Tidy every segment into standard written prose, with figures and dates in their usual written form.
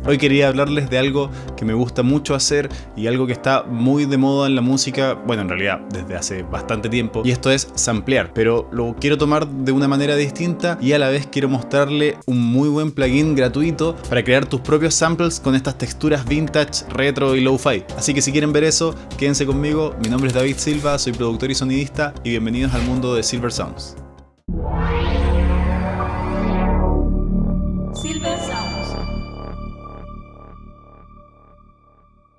Hoy quería hablarles de algo que me gusta mucho hacer y algo que está muy de moda en la música, bueno, en realidad desde hace bastante tiempo, y esto es samplear, pero lo quiero tomar de una manera distinta y a la vez quiero mostrarle un muy buen plugin gratuito para crear tus propios samples con estas texturas vintage, retro y lo-fi. Así que si quieren ver eso, quédense conmigo. Mi nombre es David Silva, soy productor y sonidista y bienvenidos al mundo de Silver Sounds. Silver Sounds.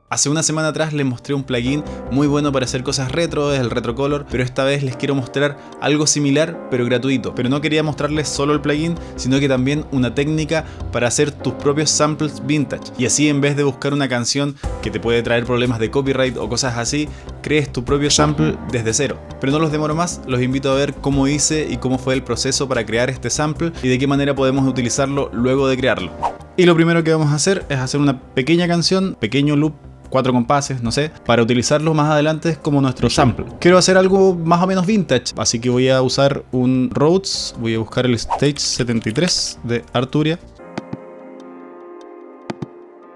Hace una semana atrás les mostré un plugin muy bueno para hacer cosas retro, es el Retrocolor, pero esta vez les quiero mostrar algo similar pero gratuito. Pero no quería mostrarles solo el plugin, sino que también una técnica para hacer tus propios samples vintage. Y así, en vez de buscar una canción que te puede traer problemas de copyright o cosas así, crees tu propio sample desde cero. Pero no los demoro más, los invito a ver cómo hice y cómo fue el proceso para crear este sample y de qué manera podemos utilizarlo luego de crearlo. Y lo primero que vamos a hacer es hacer una pequeña canción, pequeño loop, 4 compases, no sé, para utilizarlo más adelante como nuestro sample. Quiero hacer algo más o menos vintage, así que voy a usar un Rhodes, voy a buscar el Stage 73 de Arturia.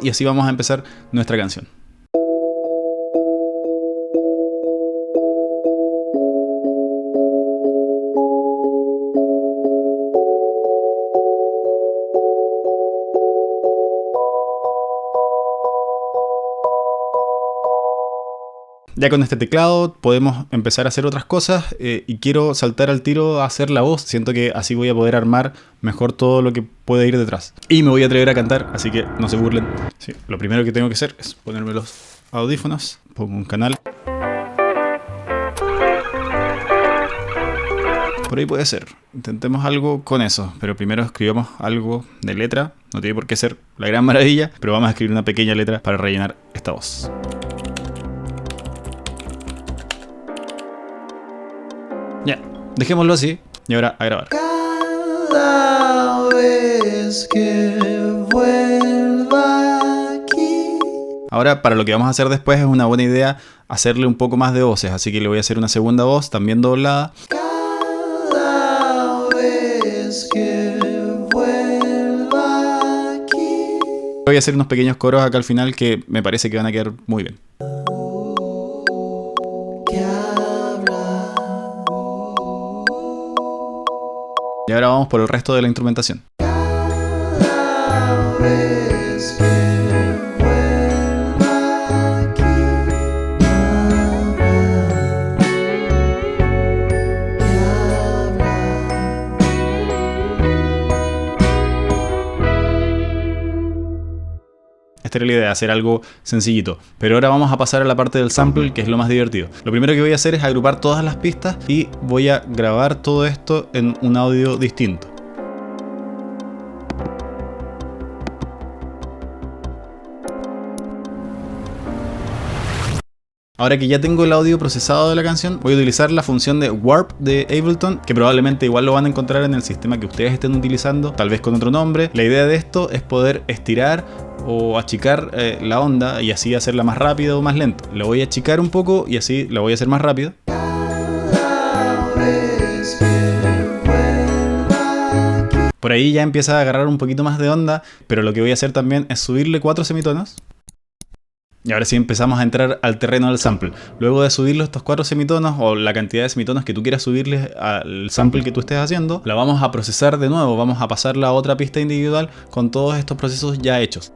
Y así vamos a empezar nuestra canción. Ya con este teclado podemos empezar a hacer otras cosas y quiero saltar al tiro a hacer la voz. Siento que así voy a poder armar mejor todo lo que puede ir detrás. Y me voy a atrever a cantar, así que no se burlen. Sí, lo primero que tengo que hacer es ponerme los audífonos, pongo un canal. Por ahí puede ser. Intentemos algo con eso, pero primero escribamos algo de letra. No tiene por qué ser la gran maravilla, pero vamos a escribir una pequeña letra para rellenar esta voz. Ya, dejémoslo así y ahora a grabar. Cada vez que vuelva aquí. Ahora, para lo que vamos a hacer después, es una buena idea hacerle un poco más de voces, así que le voy a hacer una segunda voz, también doblada. Cada vez que vuelva aquí. Voy a hacer unos pequeños coros acá al final que me parece que van a quedar muy bien. Y ahora vamos por el resto de la instrumentación. Cada vez que vuelva aquí. Esta era la idea, hacer algo sencillito. Pero ahora vamos a pasar a la parte del sample, que es lo más divertido. Lo primero que voy a hacer es agrupar todas las pistas y voy a grabar todo esto en un audio distinto. Ahora que ya tengo el audio procesado de la canción, voy a utilizar la función de Warp de Ableton, que probablemente igual lo van a encontrar en el sistema que ustedes estén utilizando, tal vez con otro nombre. La idea de esto es poder estirar o achicar la onda y así hacerla más rápido o más lento. La voy a achicar un poco y así la voy a hacer más rápido. Por ahí ya empieza a agarrar un poquito más de onda, pero lo que voy a hacer también es subirle 4 semitonos. Y ahora sí empezamos a entrar al terreno del sample. Luego de subirle estos 4 semitonos o la cantidad de semitonos que tú quieras subirle al sample que tú estés haciendo, la vamos a procesar de nuevo. Vamos a pasarla a otra pista individual con todos estos procesos ya hechos.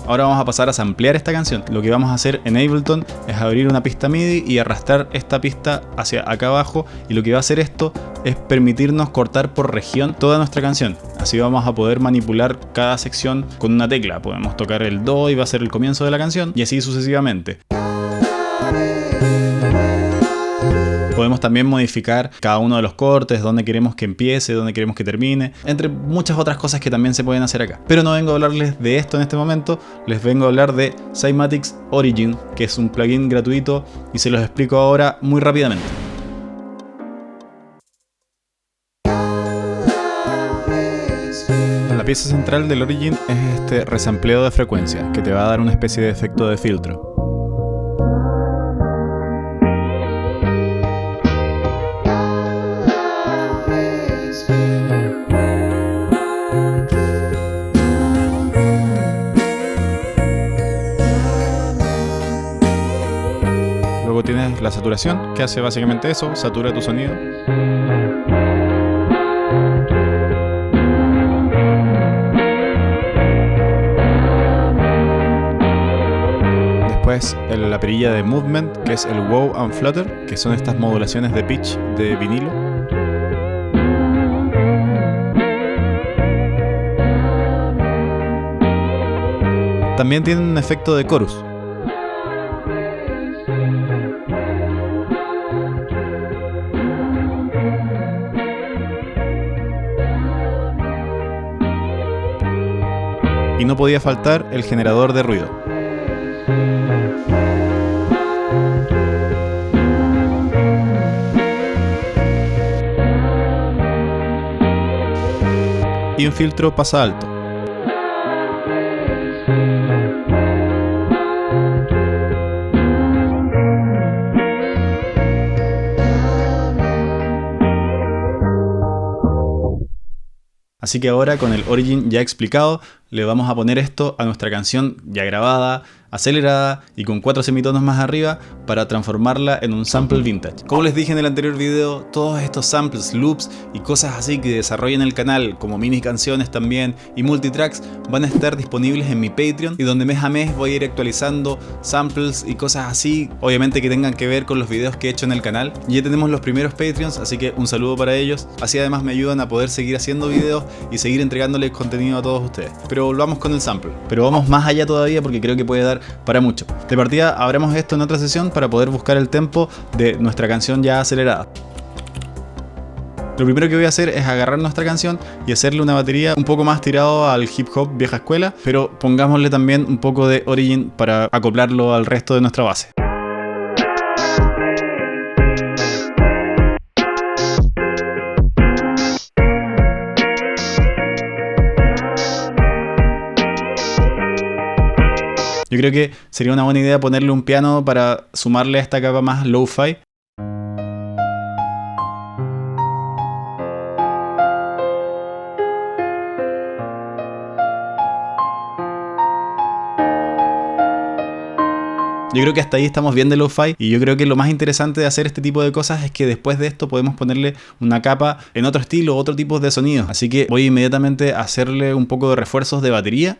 Ahora vamos a pasar a samplear esta canción. Lo que vamos a hacer en Ableton es abrir una pista MIDI y arrastrar esta pista hacia acá abajo. Y lo que va a hacer esto es permitirnos cortar por región toda nuestra canción. Así vamos a poder manipular cada sección con una tecla. Podemos tocar el Do y va a ser el comienzo de la canción y así sucesivamente. Podemos también modificar cada uno de los cortes, dónde queremos que empiece, dónde queremos que termine, entre muchas otras cosas que también se pueden hacer acá. Pero no vengo a hablarles de esto en este momento, les vengo a hablar de Cymatics Origin, que es un plugin gratuito y se los explico ahora muy rápidamente. La pieza central del Origin es este resampleo de frecuencia, que te va a dar una especie de efecto de filtro. la saturación, que hace básicamente eso, satura tu sonido. Después la perilla de movement, que es el wow and flutter, que son estas modulaciones de pitch de vinilo. También tiene un efecto de chorus. Y no podía faltar el generador de ruido. Y un filtro pasa alto. Así que ahora, con el Origin ya explicado, le vamos a poner esto a nuestra canción ya grabada, acelerada y con 4 semitonos más arriba para transformarla en un sample vintage. Como les dije en el anterior video, todos estos samples, loops y cosas así que desarrollo en el canal, como mini canciones también y multitracks, van a estar disponibles en mi Patreon, y donde mes a mes voy a ir actualizando samples y cosas así, obviamente que tengan que ver con los videos que he hecho en el canal. Ya tenemos los primeros Patreons, así que un saludo para ellos. Así además me ayudan a poder seguir haciendo videos y seguir entregándoles contenido a todos ustedes. Pero volvamos con el sample. Pero vamos más allá todavía, porque creo que puede dar para mucho. De partida abramos esto en otra sesión para poder buscar el tempo de nuestra canción ya acelerada. Lo primero que voy a hacer es agarrar nuestra canción y hacerle una batería un poco más tirado al hip hop vieja escuela, pero pongámosle también un poco de Origin para acoplarlo al resto de nuestra base. Yo creo que sería una buena idea ponerle un piano para sumarle a esta capa más lo-fi. Yo creo que hasta ahí estamos bien de lo-fi, y yo creo que lo más interesante de hacer este tipo de cosas es que después de esto podemos ponerle una capa en otro estilo, otro tipo de sonido. Así que voy inmediatamente a hacerle un poco de refuerzos de batería.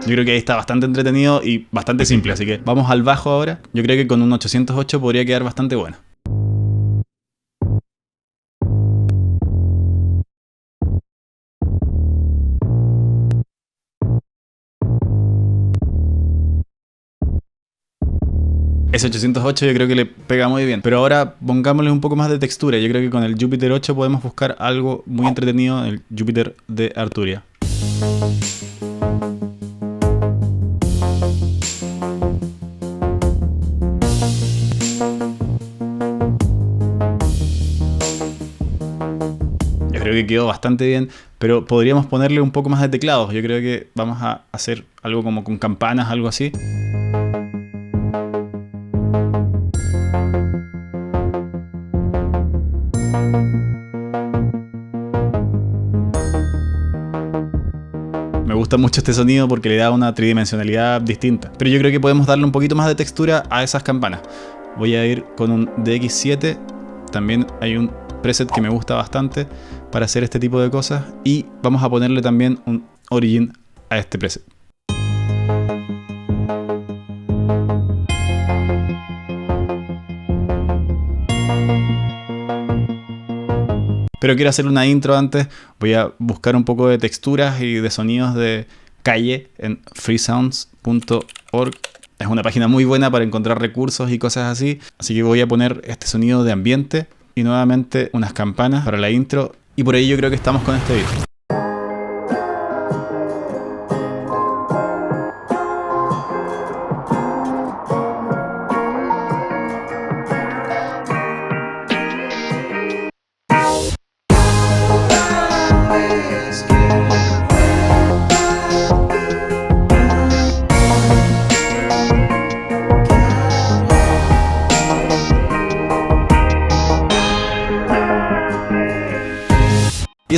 Yo creo que ahí está bastante entretenido y bastante simple, así que vamos al bajo ahora. Yo creo que con un 808 podría quedar bastante bueno. Ese 808 yo creo que le pega muy bien. Pero ahora pongámosle un poco más de textura. Yo creo que con el Jupiter 8 podemos buscar algo muy entretenido, el Jupiter de Arturia. Creo que quedó bastante bien, pero podríamos ponerle un poco más de teclados. Yo creo que vamos a hacer algo como con campanas, algo así. Me gusta mucho este sonido porque le da una tridimensionalidad distinta. Pero yo creo que podemos darle un poquito más de textura a esas campanas. Voy a ir con un DX7. También hay un preset que me gusta bastante para hacer este tipo de cosas, y vamos a ponerle también un Origin a este preset. Pero quiero hacer una intro antes. Voy a buscar un poco de texturas y de sonidos de calle en freesounds.org. Es una página muy buena para encontrar recursos y cosas así. Así que voy a poner este sonido de ambiente y nuevamente unas campanas para la intro. Y por ahí yo creo que estamos con este video.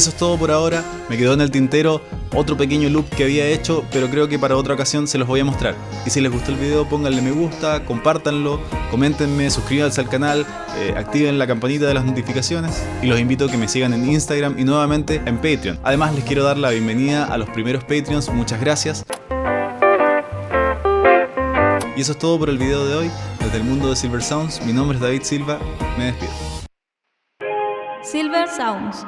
eso es todo por ahora. Me quedó en el tintero otro pequeño loop que había hecho, pero creo que para otra ocasión se los voy a mostrar. Y si les gustó el video, pónganle me gusta, compártanlo, coméntenme, suscríbanse al canal, activen la campanita de las notificaciones y los invito a que me sigan en Instagram y nuevamente en Patreon. Además les quiero dar la bienvenida a los primeros Patreons, muchas gracias. Y eso es todo por el video de hoy. Desde el mundo de Silver Sounds, mi nombre es David Silva, me despido. Silver Sounds.